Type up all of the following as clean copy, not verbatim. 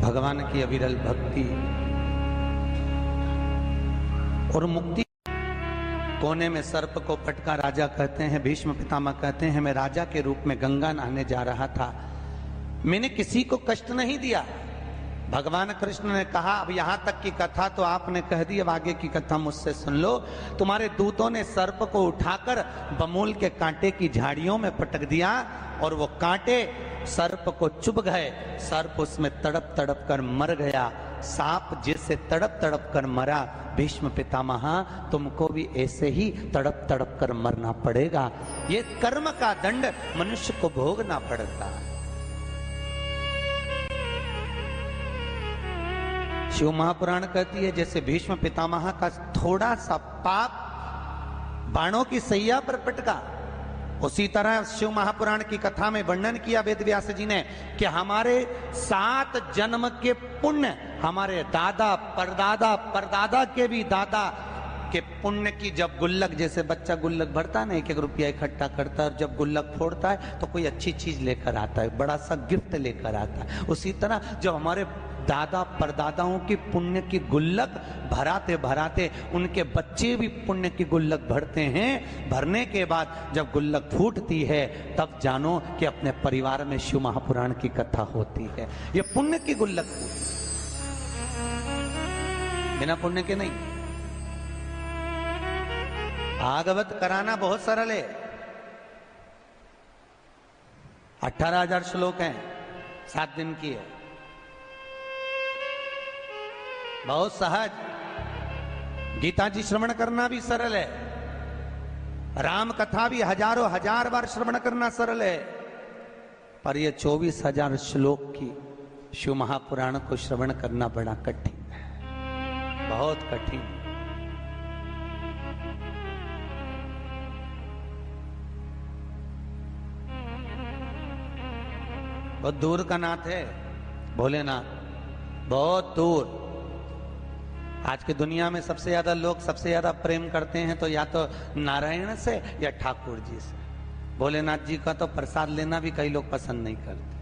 भगवान की अविरल भक्ति और मुक्ति। कोने में सर्प को पटका राजा कहते हैं, भीष्म पितामह कहते हैं, मैं राजा के रूप में गंगा नहाने जा रहा था, मैंने किसी को कष्ट नहीं दिया। भगवान कृष्ण ने कहा अब यहां तक की कथा तो आपने कह दी, अब आगे की कथा मुझसे सुन लो। तुम्हारे दूतों ने सर्प को उठाकर बमूल के कांटे की झाड़ियों में पटक दिया और वो कांटे सर्प को चुभ गए। सर्प उसमें तड़प तड़प कर मर गया। सांप जिससे तड़प तड़प कर मरा, भीष्म पितामह तुमको भी ऐसे ही तड़प तड़प कर मरना पड़ेगा। ये कर्म का दंड मनुष्य को भोगना पड़ता है। शिव महापुराण कहती है जैसे भीष्म पितामह का थोड़ा सा पाप बाणों की सैया पर पटका, उसी तरह शिव महापुराण की कथा में वर्णन किया वेद व्यास जी ने कि हमारे 7 जन्म के पुण्य, हमारे दादा परदादा परदादा के भी दादा के पुण्य की जब गुल्लक, जैसे बच्चा गुल्लक भरता है ना, 1-1 रुपया इकट्ठा करता है और जब गुल्लक फोड़ता है तो कोई अच्छी चीज लेकर आता है, बड़ा सा गिफ्ट लेकर आता है। उसी तरह जब हमारे दादा परदादाओं की पुण्य की गुल्लक भराते भराते उनके बच्चे भी पुण्य की गुल्लक भरते हैं, भरने के बाद जब गुल्लक फूटती है तब जानो कि अपने परिवार में शिव महापुराण की कथा होती है। ये पुण्य की गुल्लक, बिना पुण्य के नहीं। भागवत कराना बहुत सरल है। 18,000 श्लोक हैं, 7 दिन की है, बहुत सहज। गीता जी श्रवण करना भी सरल है, राम कथा भी हजारों हजार बार श्रवण करना सरल है, पर यह 24,000 श्लोक की शिव महापुराण को श्रवण करना बड़ा कठिन है, बहुत कठिन। बहुत दूर का नाथ है भोलेनाथ, बहुत दूर। आज की दुनिया में सबसे ज्यादा लोग सबसे ज्यादा प्रेम करते हैं तो या तो नारायण से या ठाकुर जी से। भोलेनाथ जी का तो प्रसाद लेना भी कई लोग पसंद नहीं करते।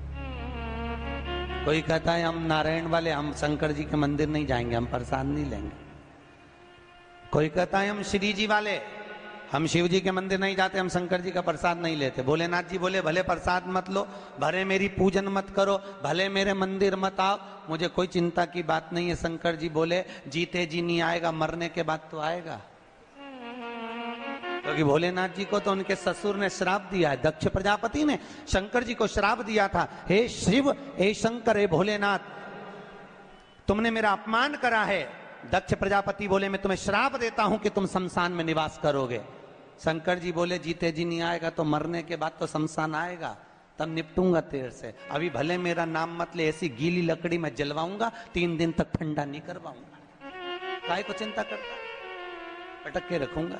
कोई कहता है हम नारायण वाले, हम शंकर जी के मंदिर नहीं जाएंगे, हम प्रसाद नहीं लेंगे। कोई कहता है हम श्री जी वाले, हम शिव जी के मंदिर नहीं जाते, हम शंकर जी का प्रसाद नहीं लेते। भोलेनाथ जी बोले भले प्रसाद मत लो, भले मेरी पूजन मत करो, भले मेरे मंदिर मत आओ, मुझे कोई चिंता की बात नहीं है। शंकर जी बोले जीते जी नहीं आएगा, मरने के बाद तो आएगा। क्योंकि भोलेनाथ जी को तो उनके ससुर ने श्राप दिया है, दक्ष प्रजापति ने शंकर जी को श्राप दिया था, हे शिव, हे शंकर, हे भोलेनाथ, तुमने मेरा अपमान करा है। दक्ष प्रजापति बोले मैं तुम्हें श्राप देता हूं कि तुम शमशान में निवास करोगे। शंकर जी बोले जीते जी नहीं आएगा तो मरने के बाद तो शमशान आएगा, तब निपटूंगा तेरे से। अभी भले मेरा नाम मत ले, ऐसी गीली लकड़ी में जलवाऊंगा, 3 दिन तक ठंडा नहीं करवाऊंगा। काय को चिंता करता, पटक के रखूंगा।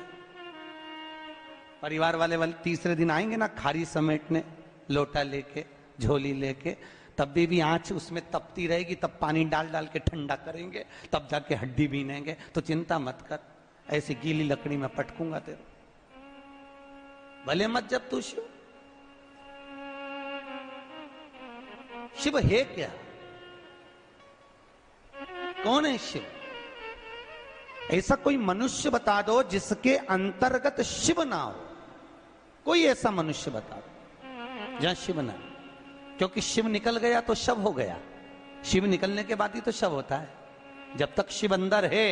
परिवार वाले तीसरे दिन आएंगे ना खारी समेटने, लोटा लेके, झोली लेके, तब भी आंच उसमें तपती रहेगी, तब पानी डाल डाल के ठंडा करेंगे, तब जाके हड्डी बीनेंगे। तो चिंता मत कर, ऐसी गीली लकड़ी में पटकूंगा तेरे, भले मत जब तू शिव। शिव है क्या? कौन है शिव? ऐसा कोई मनुष्य बता दो जिसके अंतर्गत शिव ना हो। कोई ऐसा मनुष्य बता दो जहां शिव ना, क्योंकि शिव निकल गया तो शव हो गया। शिव निकलने के बाद ही तो शव होता है। जब तक शिव अंदर है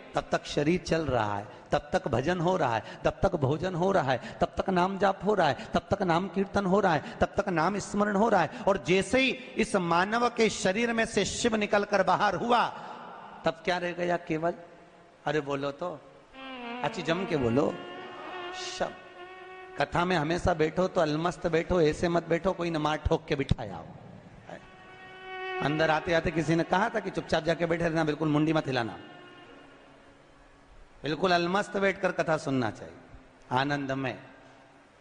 तब तक शरीर चल रहा है, तब तक भजन हो रहा है, तब तक भोजन हो रहा है, तब तक नाम जाप हो रहा है, तब तक नाम कीर्तन हो रहा है, तब तक नाम स्मरण हो रहा है। और जैसे ही इस मानव के शरीर में से शिव निकलकर बाहर हुआ, तब क्या रह गया केवल? अरे बोलो तो, अच्छी जम के बोलो, शव। कथा में हमेशा बैठो तो अलमस्त बैठो, ऐसे मत बैठो कोई न मार ठोक के बिठाया हो। अंदर आते आते किसी ने कहा था कि चुपचाप जाके बैठे रहना, बिल्कुल मुंडी मत हिलाना, बिल्कुल अलमस्त बैठकर कथा सुनना चाहिए, आनंद में।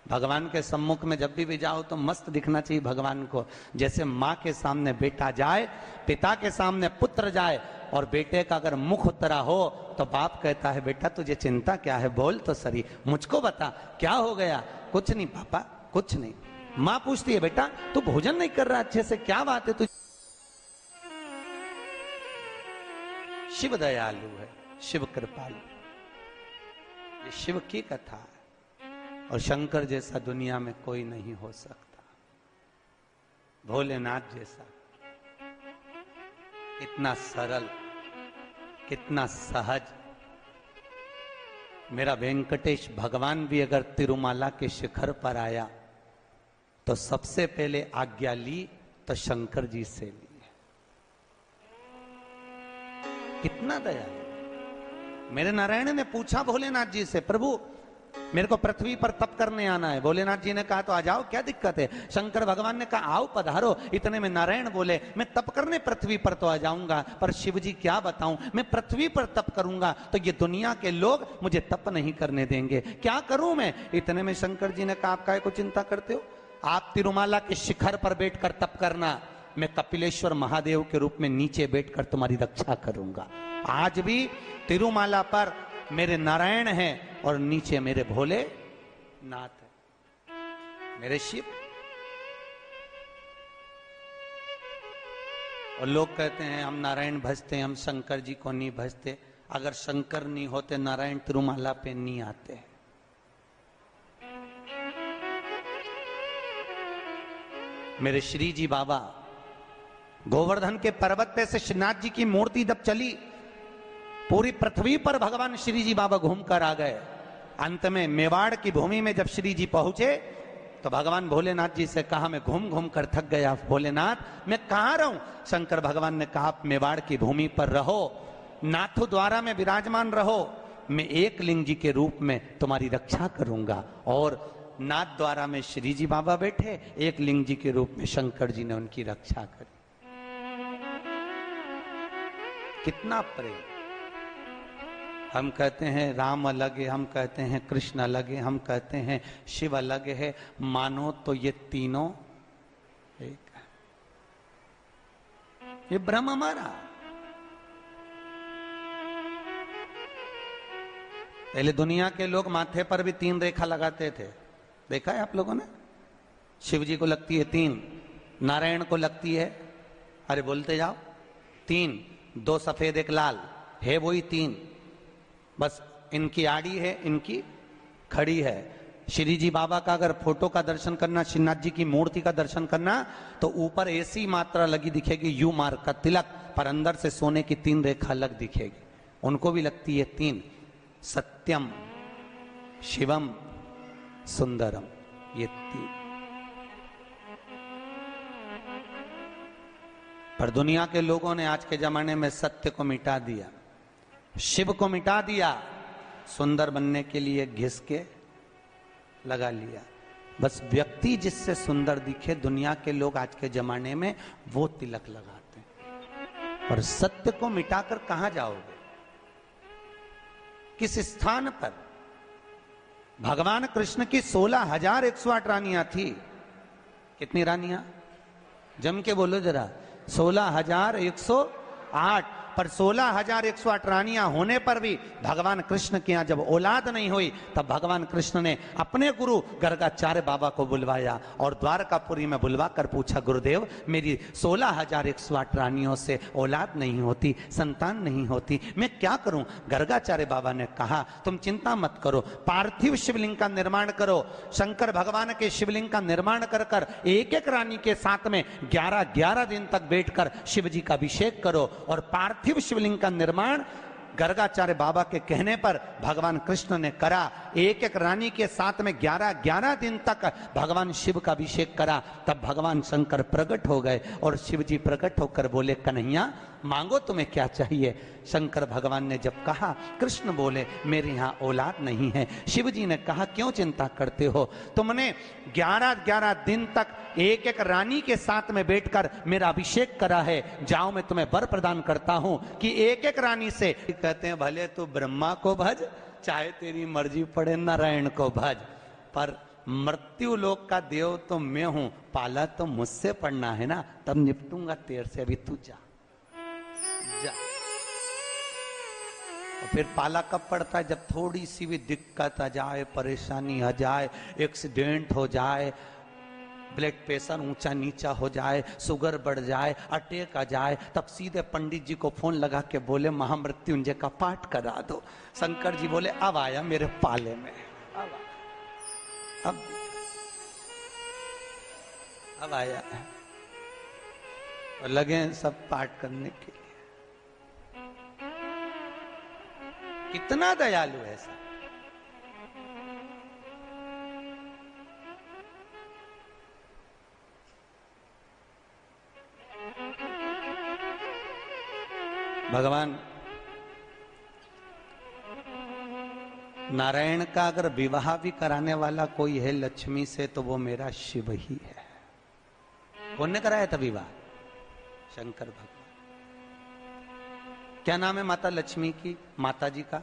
भगवान के सम्मुख में जब भी जाओ तो मस्त दिखना चाहिए भगवान को। जैसे माँ के सामने बेटा जाए, पिता के सामने पुत्र जाए, और बेटे का अगर मुख उतरा हो तो बाप कहता है बेटा तुझे चिंता क्या है, बोल तो सही, मुझको बता क्या हो गया। कुछ नहीं पापा, कुछ नहीं। माँ पूछती है बेटा तू भोजन नहीं कर रहा अच्छे से, क्या बात है तुझ? शिव दयालु है, शिव कृपालु। ये शिव की कथा है और शंकर जैसा दुनिया में कोई नहीं हो सकता। भोलेनाथ जैसा कितना सरल, कितना सहज। मेरा वेंकटेश भगवान भी अगर तिरुमाला के शिखर पर आया तो सबसे पहले आज्ञा ली तो शंकर जी से ली। कितना दया। मेरे नारायण ने पूछा भोलेनाथ जी से, प्रभु मेरे को पृथ्वी पर तप करने आना है। भोलेनाथ जी ने कहा तो आ जाओ, क्या दिक्कत है। शंकर भगवान ने कहा आओ पधारो। इतने में नारायण बोले मैं तप करने पृथ्वी पर तो आ जाऊंगा, पर शिव जी क्या बताऊं, मैं पृथ्वी पर तप करूंगा तो ये दुनिया के लोग मुझे तप नहीं करने देंगे, क्या करूं मैं। इतने में शंकर जी ने कहा आप काहे को चिंता करते हो, आप तिरुमाला के शिखर पर बैठकर तप करना, मैं कपिलेश्वर महादेव के रूप में नीचे बैठकर तुम्हारी रक्षा करूंगा। आज भी तिरुमाला पर मेरे नारायण हैं और नीचे मेरे भोले नाथ है, मेरे शिव। और लोग कहते हैं हम नारायण भजते हैं, हम शंकर जी को नहीं भजते। अगर शंकर नहीं होते नारायण तिरुमाला पे नहीं आते। मेरे श्री जी बाबा गोवर्धन के पर्वत पे से श्रीनाथ जी की मूर्ति जब चली, पूरी पृथ्वी पर भगवान श्री जी बाबा घूमकर आ गए। अंत में मेवाड़ की भूमि में जब श्री जी पहुंचे तो भगवान भोलेनाथ जी से कहा मैं घूम घूम कर थक गया भोलेनाथ, मैं कहां रहूं। शंकर भगवान ने कहा आप मेवाड़ की भूमि पर रहो, नाथु द्वारा में विराजमान रहो, मैं एक लिंग जी के रूप में तुम्हारी रक्षा करूंगा। और नाथ द्वारा में श्री जी बाबा बैठे, एक लिंग जी के रूप में शंकर जी ने उनकी रक्षा करी। कितना प्रेम। हम कहते हैं राम अलग है, हम कहते हैं कृष्ण अलग है, हम कहते हैं शिव अलग है, मानो तो ये तीनों एक है। ये ब्रह्म हमारा। पहले दुनिया के लोग माथे पर भी 3 रेखा लगाते थे, देखा है आप लोगों ने। शिव जी को लगती है 3, नारायण को लगती है, अरे बोलते जाओ 3, 2 सफेद 1 लाल है, वही 3। बस इनकी आड़ी है, इनकी खड़ी है। श्री जी बाबा का अगर फोटो का दर्शन करना, श्रीनाथ जी की मूर्ति का दर्शन करना, तो ऊपर ऐसी मात्रा लगी दिखेगी यू मार्क का तिलक, पर अंदर से सोने की 3 रेखा अलग दिखेगी। उनको भी लगती है 3, सत्यम शिवम सुंदरम, ये 3। पर दुनिया के लोगों ने आज के जमाने में सत्य को मिटा दिया, शिव को मिटा दिया, सुंदर बनने के लिए घिस के लगा लिया। बस व्यक्ति जिससे सुंदर दिखे, दुनिया के लोग आज के जमाने में वो तिलक लगाते हैं। और सत्य को मिटाकर कहां जाओगे, किस स्थान पर। भगवान कृष्ण की 16,108 रानियां थी। कितनी रानियां, जम के बोलो जरा। 16,108। पर 16,108 रानियां होने पर भी भगवान कृष्ण के यहां जब औलाद नहीं हुई, तब भगवान कृष्ण ने अपने गुरु गर्गाचार्य बाबा को बुलवाया और द्वारकापुरी में बुलवा कर पूछा, गुरुदेव मेरी 16,108 रानियों से औलाद नहीं होती, संतान नहीं होती, मैं क्या करूं। गर्गाचार्य बाबा ने कहा तुम चिंता मत करो, पार्थिव शिवलिंग का निर्माण करो। शंकर भगवान के शिवलिंग का निर्माण कर कर एक एक रानी के साथ में 11-11 दिन तक बैठकर शिव जी का अभिषेक करो। और पार्थिव शिवलिंग का निर्माण गर्गाचार्य बाबा के कहने पर भगवान कृष्ण ने करा। एक एक रानी के साथ में 11-11 दिन तक भगवान शिव का अभिषेक करा। तब भगवान शंकर प्रकट हो गए और शिव जी प्रकट होकर बोले, कन्हैया मांगो तुम्हें क्या चाहिए। शंकर भगवान ने जब कहा, कृष्ण बोले मेरे यहां औलाद नहीं है। शिव जी ने कहा क्यों चिंता करते हो, तुमने 11-11 दिन तक एक एक रानी के साथ में बैठकर मेरा अभिषेक करा है, जाओ मैं तुम्हें वर प्रदान करता हूं कि एक एक रानी से। कहते हैं भले तू ब्रह्मा को भज, चाहे तेरी मर्जी पड़े नारायण को भज, पर मृत्यु लोक का देव तो मैं हूं, पाला तो मुझसे पड़ना है ना, तब निपटूंगा तेरे से, अभी तू जा जा। और फिर पाला कब पड़ता है, जब थोड़ी सी भी दिक्कत आ जाए, परेशानी आ जाए, एक्सीडेंट हो जाए, ब्लड प्रेशर ऊंचा नीचा हो जाए, शुगर बढ़ जाए, अटैक आ जाए, तब सीधे पंडित जी को फोन लगा के बोले महामृत्युंजय का पाठ करा दो। शंकर जी बोले अब आया मेरे पाले में, अब आया है, और लगे सब पाठ करने के लिए। कितना दयालु है ऐसा। भगवान नारायण का अगर विवाह भी कराने वाला कोई है लक्ष्मी से तो वो मेरा शिव ही है। कौन ने कराया था विवाह? शंकर भगवान। क्या नाम है माता लक्ष्मी की, माता जी का?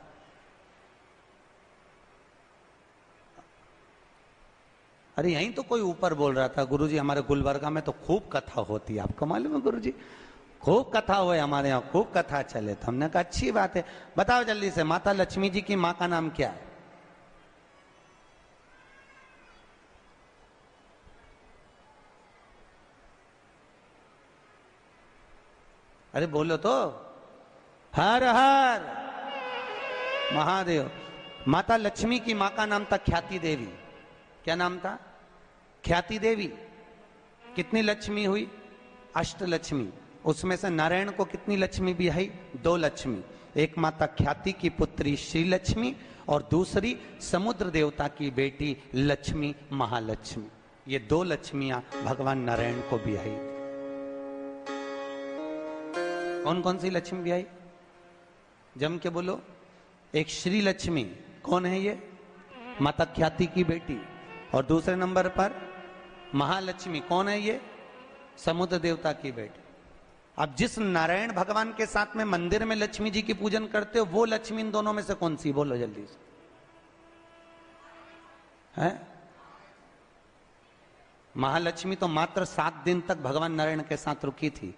अरे यहीं तो कोई ऊपर बोल रहा था गुरुजी हमारे गुलबर्गा में तो खूब कथा होती है, आपको मालूम है गुरुजी? खूब कथा हुए हमारे यहाँ, खूब कथा चले। तो हमने कहा अच्छी बात है, बताओ जल्दी से माता लक्ष्मी जी की माँ का नाम क्या है? अरे बोलो तो। हर हर महादेव। माता लक्ष्मी की माँ का नाम था ख्याति देवी। क्या नाम था? ख्याति देवी। कितनी लक्ष्मी हुई? अष्टलक्ष्मी। उसमें से नारायण को कितनी लक्ष्मी भी आई? 2 लक्ष्मी। एक माता ख्याति की पुत्री श्री लक्ष्मी और दूसरी समुद्र देवता की बेटी लक्ष्मी महालक्ष्मी। ये 2 लक्ष्मियां भगवान नारायण को भी आई। कौन कौन सी लक्ष्मी भी आई? जम के बोलो। एक श्री लक्ष्मी, कौन है ये? माता ख्याति की बेटी। और दूसरे नंबर पर महालक्ष्मी, कौन है ये? समुद्र देवता की बेटी। अब जिस नारायण भगवान के साथ में मंदिर में लक्ष्मी जी की पूजन करते हो वो लक्ष्मी इन दोनों में से कौन सी? बोलो जल्दी से। है? महालक्ष्मी तो मात्र 7 दिन तक भगवान नारायण के साथ रुकी थी,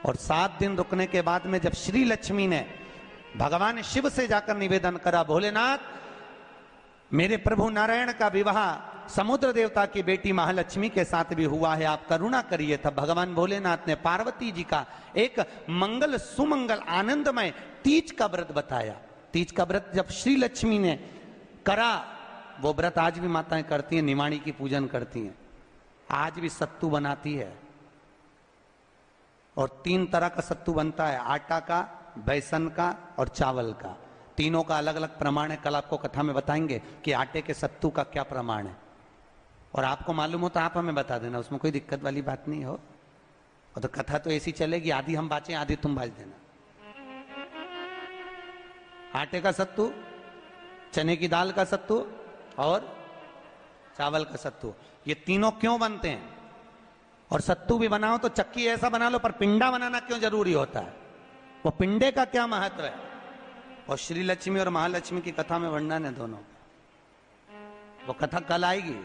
और 7 दिन रुकने के बाद में जब श्री लक्ष्मी ने भगवान शिव से जाकर निवेदन करा, भोलेनाथ मेरे प्रभु नारायण का विवाह समुद्र देवता की बेटी महालक्ष्मी के साथ भी हुआ है, आप करुणा करिए। तब भगवान भोलेनाथ ने पार्वती जी का एक मंगल सुमंगल आनंदमय तीज का व्रत बताया। तीज का व्रत जब श्री लक्ष्मी ने करा, वो व्रत आज भी माताएं करती हैं, निमाणी की पूजन करती हैं, आज भी सत्तू बनाती है। और 3 तरह का सत्तू बनता है, आटा का, बेसन का और चावल का। तीनों का अलग अलग प्रमाण है। कल आपको कथा में बताएंगे कि आटे के सत्तू का क्या प्रमाण है, और आपको मालूम हो तो आप हमें बता देना, उसमें कोई दिक्कत वाली बात नहीं हो। और तो कथा तो ऐसी चलेगी, आधी हम बाँचें आधी तुम बाँच देना। आटे का सत्तू, चने की दाल का सत्तू और चावल का सत्तू, ये तीनों क्यों बनते हैं? और सत्तू भी बनाओ तो चक्की ऐसा बना लो, पर पिंडा बनाना क्यों जरूरी होता है? वो पिंडे का क्या महत्व है? और श्री लक्ष्मी और महालक्ष्मी की कथा में वर्णन है दोनों। वो कथा कल आएगी,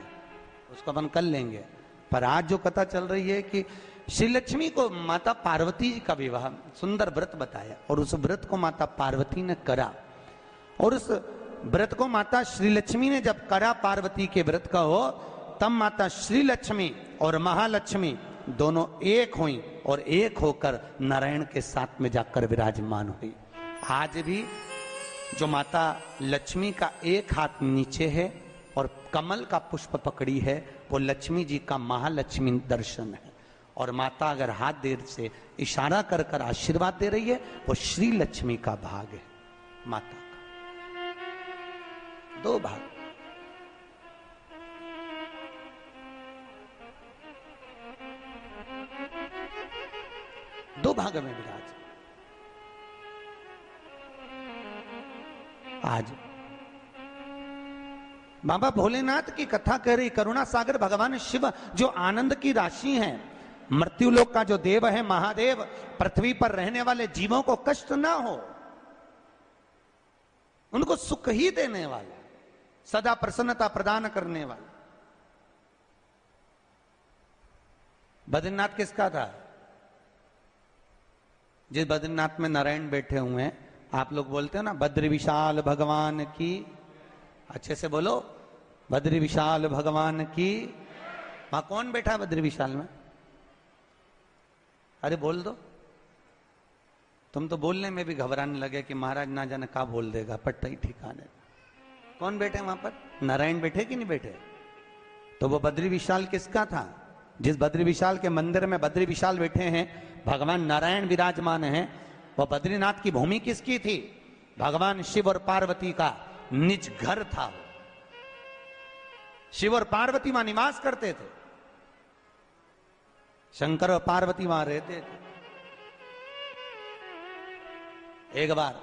उसको अपन कल लेंगे। पर आज जो कथा चल रही है कि श्री लक्ष्मी को माता पार्वती जी का विवाह, सुंदर व्रत बताया, और उस व्रत को माता पार्वती ने करा। और उस व्रत को माता श्री लक्ष्मी ने जब करा, पार्वती के व्रत का हो, तब माता श्री लक्ष्मी और महालक्ष्मी दोनों एक हुई और एक होकर नारायण के साथ में जाकर विराजमान हुई। आज भी जो माता लक्ष्मी का एक हाथ नीचे है और कमल का पुष्प पकड़ी है, वो लक्ष्मी जी का महालक्ष्मी दर्शन है। और माता अगर हाथ देर से इशारा कर कर आशीर्वाद दे रही है, वो श्री लक्ष्मी का भाग है। माता का 2 भाग। दो भाग में विराज। आज बाबा भोलेनाथ की कथा कह रही, करुणा सागर भगवान शिव जो आनंद की राशि हैं, मृत्युलोक का जो देव है महादेव, पृथ्वी पर रहने वाले जीवों को कष्ट ना हो, उनको सुख ही देने वाला, सदा प्रसन्नता प्रदान करने वाला। बद्रीनाथ किसका था? जिस बद्रीनाथ में नारायण बैठे हुए हैं, आप लोग बोलते हो ना बद्री विशाल भगवान की, अच्छे से बोलो, बद्री विशाल भगवान की। वहां कौन बैठा है बद्री विशाल में? अरे बोल दो। तुम तो बोलने में भी घबराने लगे कि महाराज ना जाने क्या बोल देगा, पट्टा ही ठिकाने। कौन बैठे वहां पर? नारायण बैठे कि नहीं बैठे? तो वो बद्री विशाल किसका था? जिस बद्री विशाल के मंदिर में बद्री विशाल बैठे हैं, भगवान नारायण विराजमान हैं, वो बद्रीनाथ की भूमि किसकी थी? भगवान शिव और पार्वती का निज घर था। शिव और पार्वती वहां निवास करते थे, शंकर और पार्वती वहां रहते थे। एक बार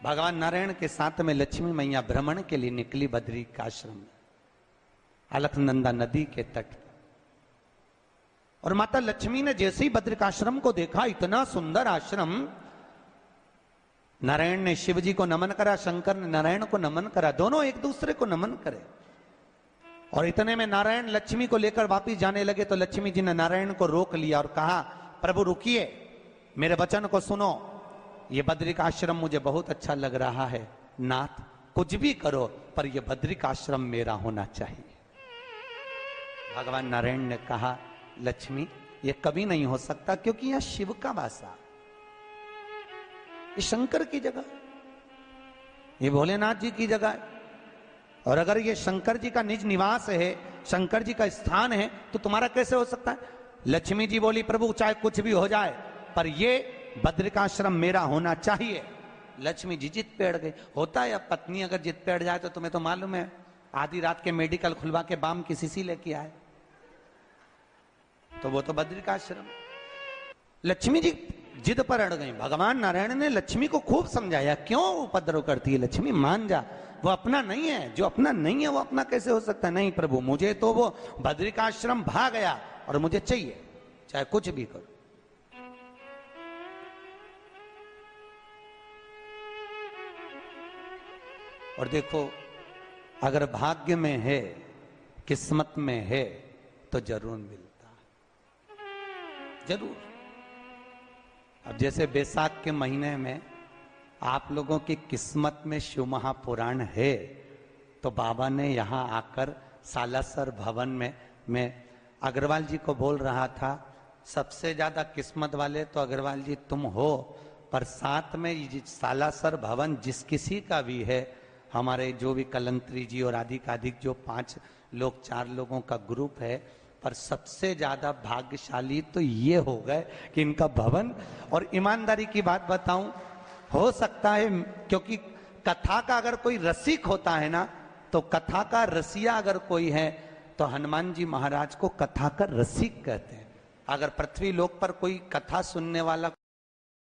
भगवान नारायण के साथ में लक्ष्मी मैया भ्रमण के लिए निकली बद्री का आश्रम में, अलकनंदा नदी के तट पर। और माता लक्ष्मी ने जैसे ही बद्रिकाश्रम को देखा, इतना सुंदर आश्रम, नारायण ने शिव जी को नमन करा, शंकर ने नारायण को नमन करा, दोनों एक दूसरे को नमन करे। और इतने में नारायण लक्ष्मी को लेकर वापिस जाने लगे तो लक्ष्मी जी ने नारायण को रोक लिया और कहा, प्रभु रुकिए, मेरे वचन को सुनो, ये बद्रिकाश्रम मुझे बहुत अच्छा लग रहा है, नाथ कुछ भी करो पर यह बद्रिकाश्रम मेरा होना चाहिए। भगवान नारायण ने कहा, लक्ष्मी ये कभी नहीं हो सकता, क्योंकि यह शिव का वासा, ये शंकर की जगह, ये भोलेनाथ जी की जगह है। और अगर ये शंकर जी का निज निवास है, शंकर जी का स्थान है, तो तुम्हारा कैसे हो सकता है? लक्ष्मी जी बोली, प्रभु चाहे कुछ भी हो जाए पर ये बद्रिकाश्रम मेरा होना चाहिए। लक्ष्मी जी जिद पे अड़ गई। होता है अब पत्नी अगर जिद पे अड़ जाए तो तुम्हें तो मालूम है, आधी रात के मेडिकल खुलवा के बाम की शीशी लेके आए, तो वो तो बद्रिकाश्रम। लक्ष्मी जी जिद पर अड़ गई। भगवान नारायण ने लक्ष्मी को खूब समझाया, क्यों उपद्रव करती है लक्ष्मी, मान जा, वो अपना नहीं है, जो अपना नहीं है वो अपना कैसे हो सकता है? नहीं प्रभु, मुझे तो वो बद्रिकाश्रम भा गया और मुझे चाहिए, चाहे कुछ भी करो। और देखो, अगर भाग्य में है, किस्मत में है, तो जरूर मिलता, जरूर। अब जैसे बैसाख के महीने में आप लोगों की किस्मत में शिव महापुराण है, तो बाबा ने यहां आकर सालासर भवन में, मैं अग्रवाल जी को बोल रहा था, सबसे ज्यादा किस्मत वाले तो अग्रवाल जी तुम हो, पर साथ में सालासर भवन जिस किसी का भी है, हमारे जो भी कलंत्री जी और अधिकाधिक जो 5 लोग 4 लोगों का ग्रुप है, पर सबसे ज्यादा भाग्यशाली तो ये हो गए कि इनका भवन। और ईमानदारी की बात बताऊं, हो सकता है, क्योंकि कथा का अगर कोई रसिक होता है ना, तो कथा का रसिया अगर कोई है तो हनुमान जी महाराज को कथा का रसिक कहते हैं। अगर पृथ्वी लोक पर कोई कथा सुनने वाला